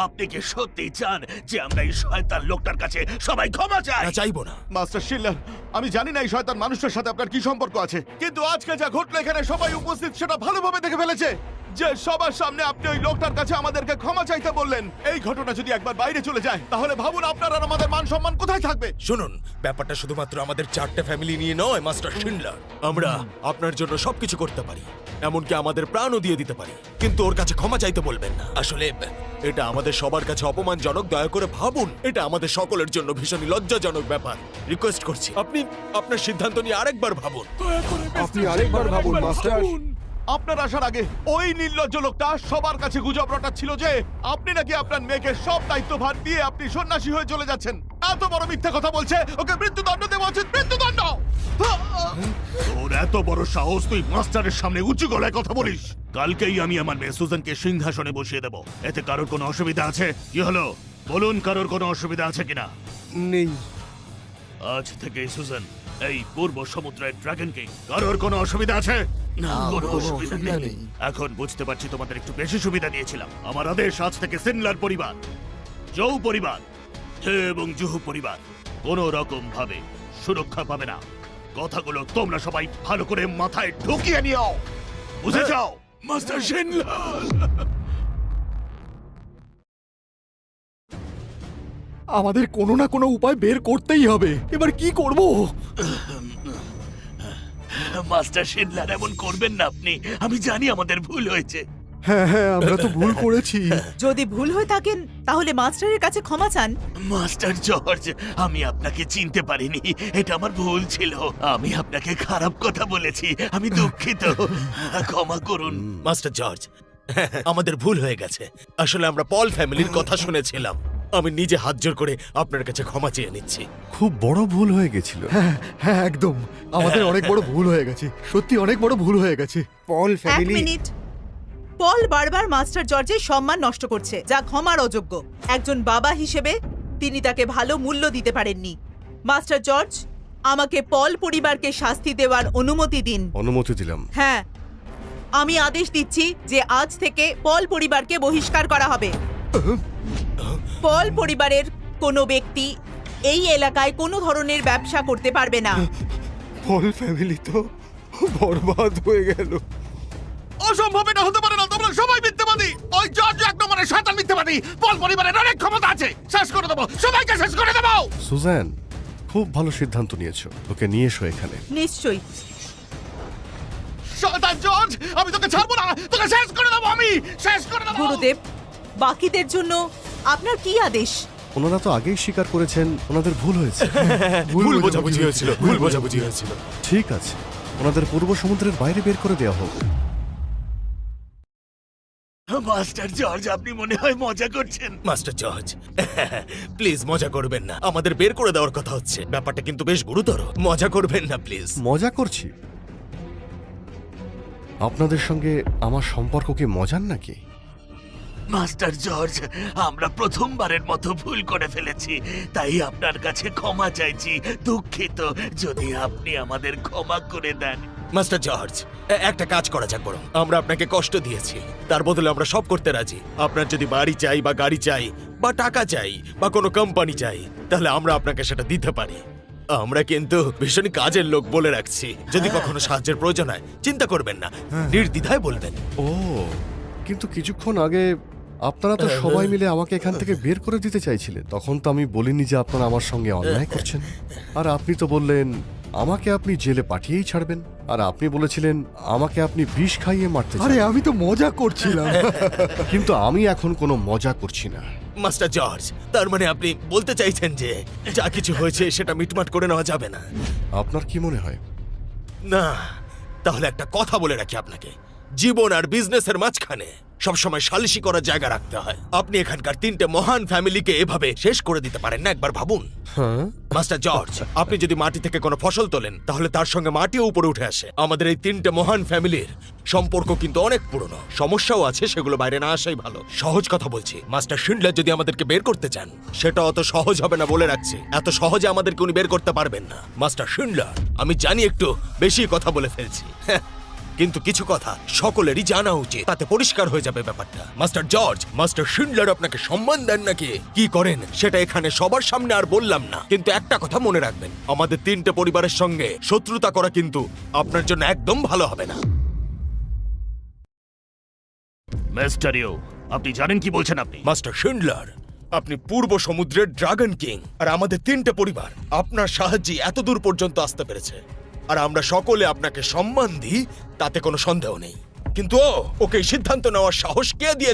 আপনি কি সত্যি চান যে আমরা এই শয়তান লোকটার কাছে সবাই ক্ষমা চাই? চাইবো না। মাস্টার শিল্লার, আমি জানি না এই শয়তান মানুষটার সাথে আপনার কি সম্পর্ক আছে, কিন্তু আজকে যা ঘটলো এখানে সবাই উপস্থিত সেটা ভালোভাবে দেখে ফেলেছে যে সবার সামনে আপনি ওই লোকটার কাছে আমাদেরকে ক্ষমা চাইতে বললেন। এই ঘটনা যদি একবার বাইরে চলে যায় তাহলে ভাবুন আপনার আর আমাদের মান সম্মান কোথায় থাকবে। শুনুন, ব্যাপারটা শুধুমাত্র আমাদের 4টে ফ্যামিলি নিয়ে নয় মাস্টার শিন্ডলার। আমরা আপনার জন্য সবকিছু করতে পারি, এমনকি আমাদের প্রাণও দিয়ে দিতে পারি, কিন্তু ওর কাছে ক্ষমা চাইতে বলবেন না। আসলে এটা আমাদের সবার কাছে অপমানজনক। দয়া করে ভাবুন, এটা আমাদের সকলের জন্য ভীষণই লজ্জাজনক ব্যাপার। রিকোয়েস্ট করছি আপনি আপনার সিদ্ধান্ত নিয়ে আরেকবার ভাবুন। আপনি আরেকবার ভাবুন মাস্টার। আপনার আসার আগে ওই নির্লজ্জ লোকটা সবার কাছে গুজব রটাচ্ছিল যে আপনি নাকি আপনার মেয়েকে সব দায়িত্বভার দিয়ে আপনি সন্ন্যাসী হয়ে চলে যাচ্ছেন। এত বড় মিথ্যা কথা বলছে, ওকে মৃত্যুদণ্ড দেওয়া উচিত, মৃত্যুদণ্ড। তোর এত বড় সাহস, তুই মাস্টারের সামনে উঁচু গলায় কথা বলিস? কালকেই আমি আমার মেয়ে সুজানকে সিংহাসনে বসিয়ে দেব। এতে কারোর কোনো অসুবিধা আছে? কি হলো বলুন, কারোর কোনো অসুবিধা আছে কিনা? নেই। আজ থেকে সুজান এই পূর্ব সমুদ্রের ড্রাগন কিং। কারোর কোনো অসুবিধা আছে? না, কোনো অসুবিধা নেই। এখন বুঝতে পারছি তোমাদের একটু বেশি সুবিধা দিয়েছিলাম। আমার আদেশ, আজ থেকে সিনলার পরিবার, জৌ পরিবার এবং জুহু পরিবার কোনো রকম ভাবে সুরক্ষা পাবে না। কথাগুলো তোমরা সবাই ভালো করে মাথায় ঢুকিয়ে নিও, বুঝে যাও? মাস্টার সিনলার, আমাদের কোনো না কোনো উপায় বের করতেই হবে। এবার কি করব? মাস্টার সিনলার, এমন করবেন না আপনি। আমি জানি আমাদের ভুল হয়েছে। হ্যাঁ হ্যাঁ, আমরা তো ভুল করেছি। যদি ভুল হয়ে থাকেন তাহলে মাস্টারের কাছে ক্ষমা চান। মাস্টার জর্জ, আমি আপনাকে চিনতে পারিনি, এটা আমার ভুল ছিল। আমি আপনাকে খারাপ কথা বলেছি, আমি দুঃখিত, ক্ষমা করুন। মাস্টার জর্জ, আমাদের ভুল হয়ে গেছে। আসলে আমরা পল ফ্যামিলির কথা শুনেছিলাম। আমি নিজে হাত জোর করে আপনার কাছে ক্ষমা চেয়ে নিচ্ছি। খুব বড় ভুল হয়ে গেছিল। হ্যাঁ হ্যাঁ, একদম আমাদের অনেক বড় ভুল হয়ে গেছে, সত্যি অনেক বড় ভুল হয়ে গেছে। পল এক মিনিট। পল বারবার মাস্টার জর্জের সম্মান নষ্ট করছে, যা ক্ষমার অযোগ্য। একজন বাবা হিসেবে তিনি তাকে ভালো মূল্য দিতে পারেননি। মাস্টার জর্জ, আমাকে পল পরিবারকে শাস্তি দেওয়ার অনুমতি দিন। অনুমতি দিলাম। হ্যাঁ, আমি আদেশ দিচ্ছি যে আজ থেকে পল পরিবারকে বহিষ্কার করা হবে। পল পরিবারের কোনো ব্যক্তি এই এলাকায় কোনো ধরনের ব্যবসা করতে পারবে না। পল ফ্যামিলি তো বরবাদ হয়ে গেল। অসম্ভব, এটা হতে পারে না। তোমরা সবাই মিথ্যাবাদী। ওই জর্জ এক নম্বরের শয়তান মিথ্যাবাদী। পল পরিবারের অনেক ক্ষমতা আছে, শেষ করে দেবো, সবাইকে শেষ করে দেবো। সুজান, খুব ভালো সিদ্ধান্ত নিয়েছো। ওকে নিয়ে এসো এখানে। নিশ্চয়ই। শয়তান জর্জ, আমি তোকে ছাড়বো না, তোকে শেষ করে দেবো, আমি শেষ করে দেবো। গুরুদেব, বাকিদের জন্য আপনার কি আদেশ? ওনারা তো আগেই স্বীকার করেছেন ওনাদের ভুল হয়েছে। ভুল বোঝাবুঝি হয়েছিল, ভুল বোঝাবুঝি হয়েছিল। ঠিক আছে, ওনাদের পূর্ব সমুদ্রের বাইরে বের করে দেওয়া হোক। মাস্টার জর্জ, আপনি মনে হয় মজা করছেন। মাস্টার জর্জ, প্লিজ মজা করবেন না। আমাদের বের করে দেওয়ার কথা হচ্ছে, ব্যাপারটা কিন্তু বেশ গুরুতর। মজা করবেন না প্লিজ। মজা করছি? আপনাদের সঙ্গে আমার সম্পর্ক কি মজার নাকি? মাস্টার জর্জ, আমরা প্রথমবারের মতো ভুল করে ফেলেছি, তাই আপনার কাছে ক্ষমা চাইছি। দুঃখিত, যদি আপনি আমাদের ক্ষমা করে দেন। মাস্টার জর্জ, একটা কাজ করা যাক বরং। আমরা আপনাকে কষ্ট দিয়েছি, তার বদলে আমরা সব করতে রাজি। আপনার যদি বাড়ি চাই বা গাড়ি চাই বা টাকা চাই বা কোনো কোম্পানি চাই, তাহলে আমরা আপনাকে সেটা দিতে পারি। আমরা কিন্তু ভীষণই কাজের লোক, বলে রাখছি। যদি কখনো সাহায্যের প্রয়োজন হয় চিন্তা করবেন না, নির্দ্বিধায় বলবেন। ও, কিন্তু কিছুক্ষণ আগে আপনারা তো সবাই মিলে আমাকে এখান থেকে বের করে দিতে চাইছিলেন। তখন তো আমি বলিনি যে আপনারা আমার সঙ্গে অন্যায় করছেন। আর আপনি তো বললেন আমাকে আপনি জেলে পাঠিয়েই ছাড়বেন। আর আপনি বলেছিলেন আমাকে আপনি বিষ খাইয়ে মারতে চান। আরে আমি তো মজা করছিলাম। কিন্তু আমি এখন কোনো মজা করছি না। মাস্টার জর্জ, তার মানে আপনি বলতে চাইছেন যে যা কিছু হয়েছে সেটা মিটমাট করে নেওয়া যাবে না? আপনার কি মনে হয়? না, তাহলে একটা কথা বলে রাখি আপনাকে, জীবন আর বিজনেসের মাঝখানে সবসময় সালিশি করার জায়গা রাখতে হয়। আপনি এখানকার 3টে মহান ফ্যামিলিকে এভাবে শেষ করে দিতে পারেন না, একবার ভাবুন। হ্যাঁ, মাস্টার জর্জ, আপনি যদি মাটি থেকে কোনো ফসল তোলেন তাহলে তার সঙ্গে মাটিও উপরে উঠে আসে। আমাদের এই 3টে মহান ফ্যামিলির সম্পর্ক কিন্তু অনেক পুরনো, সমস্যাও আছে, সেগুলো বাইরে না আসাই ভালো। সহজ কথা বলছি, মাস্টার শিন্ডলার যদি আমাদেরকে বের করতে চান সেটা অত সহজ হবে না, বলে রাখছি। এত সহজে আমাদেরকে উনি বের করতে পারবেন না। মাস্টার শিন্ডলার, আমি জানি একটু বেশি কথা বলে ফেলছি। কিন্তু কিছু কথা সকলেরই জানা উচিত, তাতে পরিষ্কার হয়ে যাবে ব্যাপারটা। মাস্টার জর্জ, মাস্টার শিন্ডলার আপনাকে সম্মান দেন নাকি কি করেন সেটা এখানে সবার সামনে আর বললাম না, কিন্তু একটা কথা মনে রাখবেন, আমাদের 3টে পরিবারের সঙ্গে শত্রুতা করা কিন্তু আপনার জন্য একদম ভালো হবে না। মিস্টারিও, আপনি জানেন কি বলছেন আপনি? মাস্টার শিন্ডলার, আপনি পূর্ব সমুদ্রের ড্রাগন কিং, আর আমাদের 3টে পরিবার আপনার সাহায্যে এত দূর পর্যন্ত আসতে পেরেছে, আর আমরা সকলে আপনাকে সম্মান দিই, তাতে কোনো সন্দেহ নেই। কিন্তু ওকে এই সিদ্ধান্ত নেওয়ার সাহস কে দিয়ে